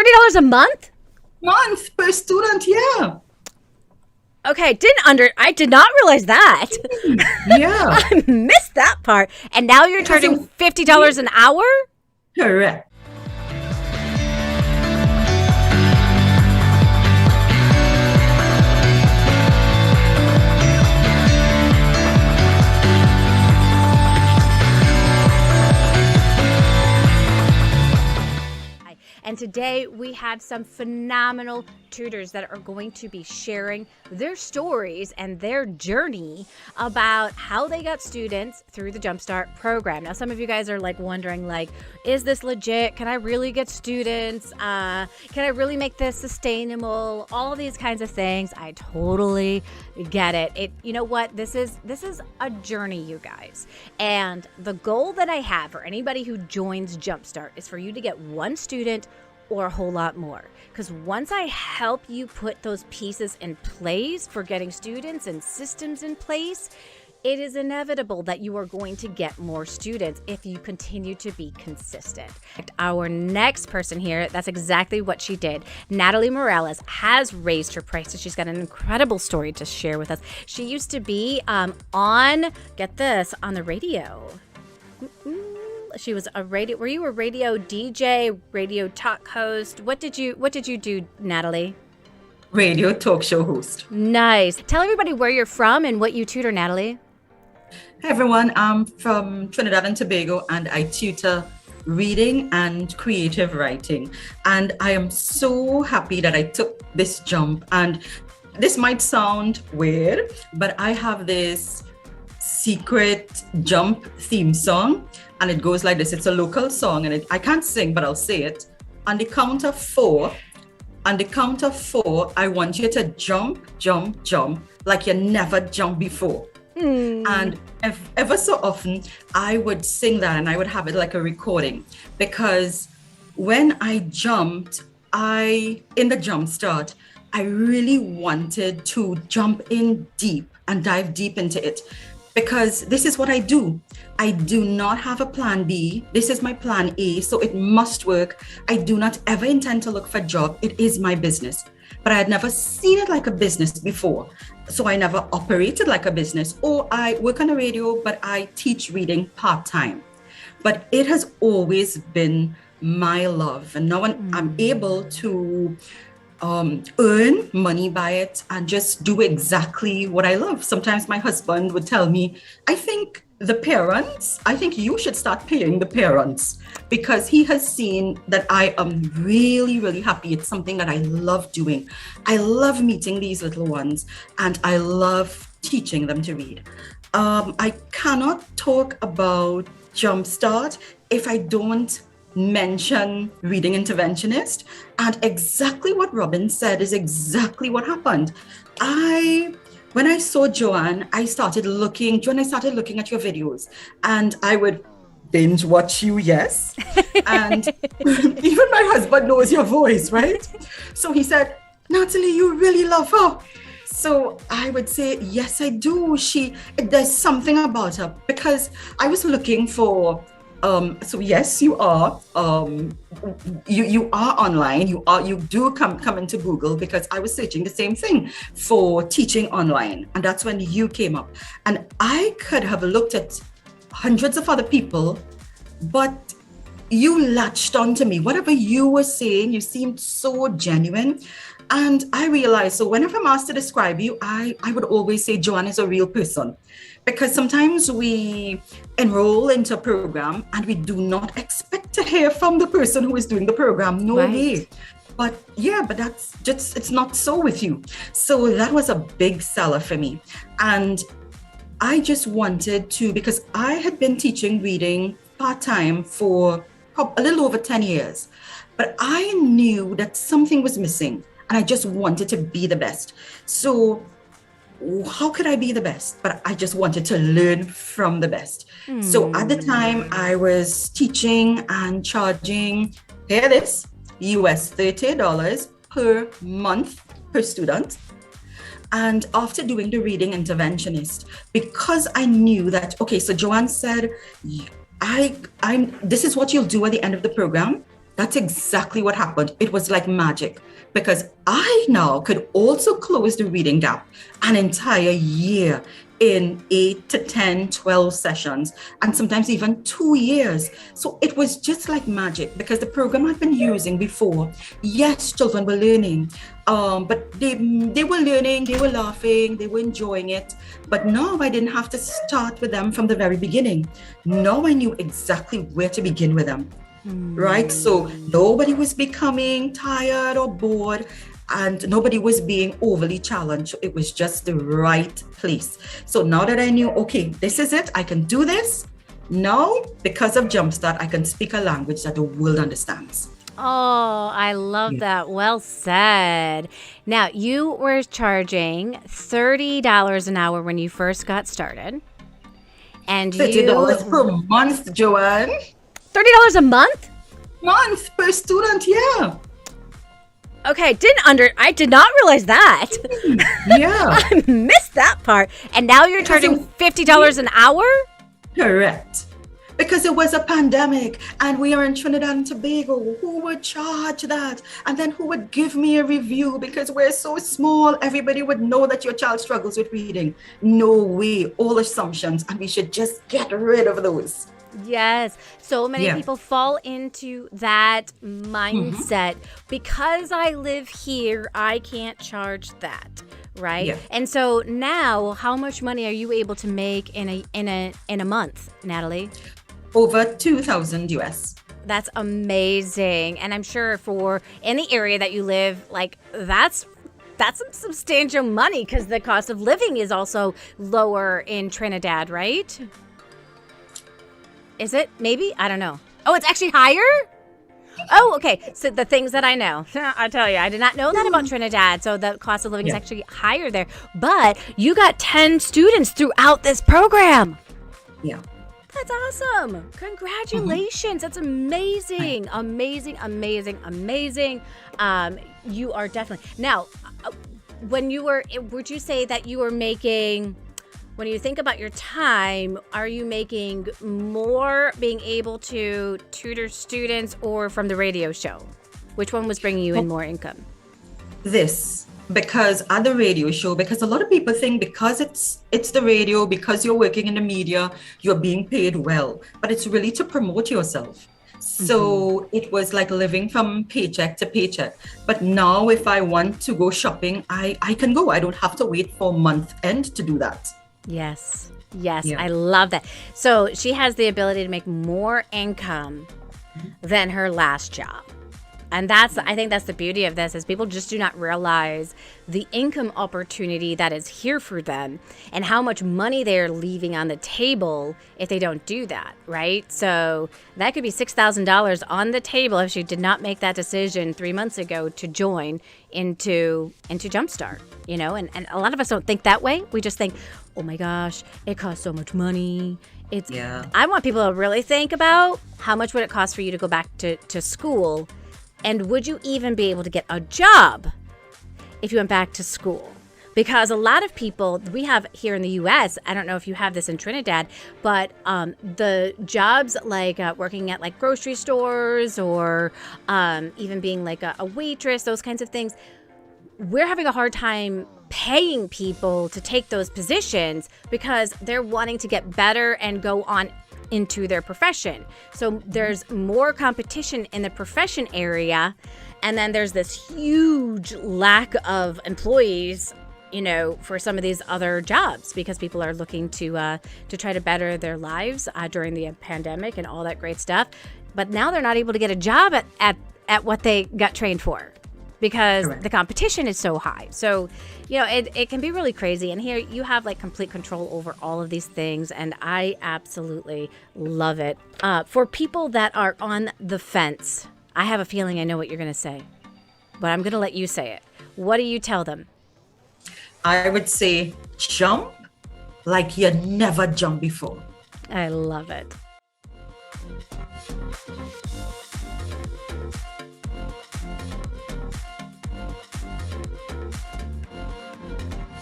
$30 a month? Month per student, yeah. Okay, I did not realize that. Yeah. I missed that part. And now you're charging $50 an hour? Correct. And today we have some phenomenal tutors that are going to be sharing their stories and their journey about how they got students through the Jumpstart program. Now, some of you guys are wondering, is this legit? Can I really get students? Can I really make this sustainable? All of these kinds of things. I totally get it. You know what? This is a journey, you guys. And the goal that I have for anybody who joins Jumpstart is for you to get one student or a whole lot more. Because once I help you put those pieces in place for getting students and systems in place, it is inevitable that you are going to get more students if you continue to be consistent. Our next person here, that's exactly what she did. Natalie Morales has raised her prices. She's got an incredible story to share with us. She used to be get this, on the radio. She was were you a radio DJ, radio talk host? What did you do, Natalie? Radio talk show host. Nice. Tell everybody where you're from and what you tutor, Natalie. Hey everyone, I'm from Trinidad and Tobago and I tutor reading and creative writing. And I am so happy that I took this jump. And this might sound weird, but I have this secret jump theme song. And it goes like this. It's a local song and I can't sing, but I'll say it. On the count of four, I want you to jump, jump, jump like you never jumped before. And ever so often, I would sing that and I would have it like a recording. Because when I jumped, in the Jumpstart, I really wanted to jump in deep and dive deep into it. Because this is what I do. I do not have a plan B. This is my plan A, so it must work. I do not ever intend to look for a job. It is my business. But I had never seen it like a business before. So I never operated like a business. Or I work on the radio, but I teach reading part-time. But it has always been my love. And now I'm able to earn money by it and just do exactly what I love. Sometimes my husband would tell me, I think you should start paying the parents, because he has seen that I am really, really happy. It's something that I love doing. I love meeting these little ones and I love teaching them to read. I cannot talk about Jumpstart if I don't mention reading interventionist, and exactly what Robin said is exactly what happened. When I saw Joanne, I started looking at your videos and I would binge watch you, yes. And even my husband knows your voice, right? So he said, Natalie, you really love her. So I would say, yes, I do. There's something about her, because I was looking for so yes, you are. You are online. You do come into Google, because I was searching the same thing for teaching online, and that's when you came up. And I could have looked at hundreds of other people, but you latched onto me. Whatever you were saying, you seemed so genuine. And I realized, so whenever I'm asked to describe you, I would always say Joanne is a real person. Because sometimes we enroll into a program and we do not expect to hear from the person who is doing the program. No way. But that's just, it's not so with you. So that was a big seller for me. And I just wanted to, because I had been teaching reading part-time for a little over 10 years, but I knew that something was missing and I just wanted to be the best. So how could I be the best? But I just wanted to learn from the best. So at the time I was teaching and charging, hear this, US $30 per month per student. And after doing the reading interventionist, because I knew that, okay, so Joanne said, this is what you'll do at the end of the program. That's exactly what happened. It was like magic because I now could also close the reading gap an entire year in 8 to 10, 12 sessions, and sometimes even 2 years. So it was just like magic because the program I'd been using before, yes, children were learning, but they were learning, they were laughing, they were enjoying it. But now I didn't have to start with them from the very beginning. Now I knew exactly where to begin with them. Right? So nobody was becoming tired or bored, and nobody was being overly challenged. It was just the right place. So now that I knew, okay, this is it, I can do this. Now, because of Jumpstart, I can speak a language that the world understands. Oh, I love that. Well said. Now, you were charging $30 an hour when you first got started. And $30 per month, Joanne. $30 a month? Month per student, yeah. Okay, I did not realize that. Yeah. I missed that part. And now you're charging $50 an hour? Correct. Because it was a pandemic and we are in Trinidad and Tobago. Who would charge that? And then who would give me a review? Because we're so small, everybody would know that your child struggles with reading. No way, all assumptions, and we should just get rid of those. Yes. So many people fall into that mindset. Because I live here, I can't charge that. Right. Yeah. And so now, how much money are you able to make in a month, Natalie? Over 2,000 US. That's amazing. And I'm sure for any area that you live, like that's some substantial money because the cost of living is also lower in Trinidad, right? Is it? Maybe? I don't know. Oh, it's actually higher? Oh, okay. So the things that I know. I tell you, I did not know that about Trinidad. So the cost of living is actually higher there. But you got 10 students throughout this program. Yeah. That's awesome. Congratulations. That's amazing. Amazing, amazing, amazing. You are definitely. Now, would you say that you were making... When you think about your time, are you making more being able to tutor students or from the radio show? Which one was bringing you in more income? Because at the radio show, because a lot of people think because it's the radio, because you're working in the media, you're being paid well, but it's really to promote yourself. So it was like living from paycheck to paycheck. But now if I want to go shopping, I can go. I don't have to wait for month end to do that. Yes. I love that. So she has the ability to make more income than her last job. And I think that's the beauty of this, is people just do not realize the income opportunity that is here for them and how much money they're leaving on the table if they don't do that, right? So that could be $6,000 on the table if she did not make that decision 3 months ago to join into Jumpstart, and a lot of us don't think that way. We just think, oh my gosh, it costs so much money. I want people to really think about how much would it cost for you to go back to school. And would you even be able to get a job if you went back to school? Because a lot of people we have here in the U.S., I don't know if you have this in Trinidad, but the jobs like working at like grocery stores or even being like a waitress, those kinds of things, we're having a hard time paying people to take those positions because they're wanting to get better and go on into their profession. So there's more competition in the profession area, and then there's this huge lack of employees, for some of these other jobs because people are looking to try to better their lives during the pandemic and all that great stuff. But now they're not able to get a job at what they got trained for because the competition is so high. So, it can be really crazy. And here you have like complete control over all of these things. And I absolutely love it. For people that are on the fence, I have a feeling I know what you're going to say, but I'm going to let you say it. What do you tell them? I would say jump like you never jumped before. I love it.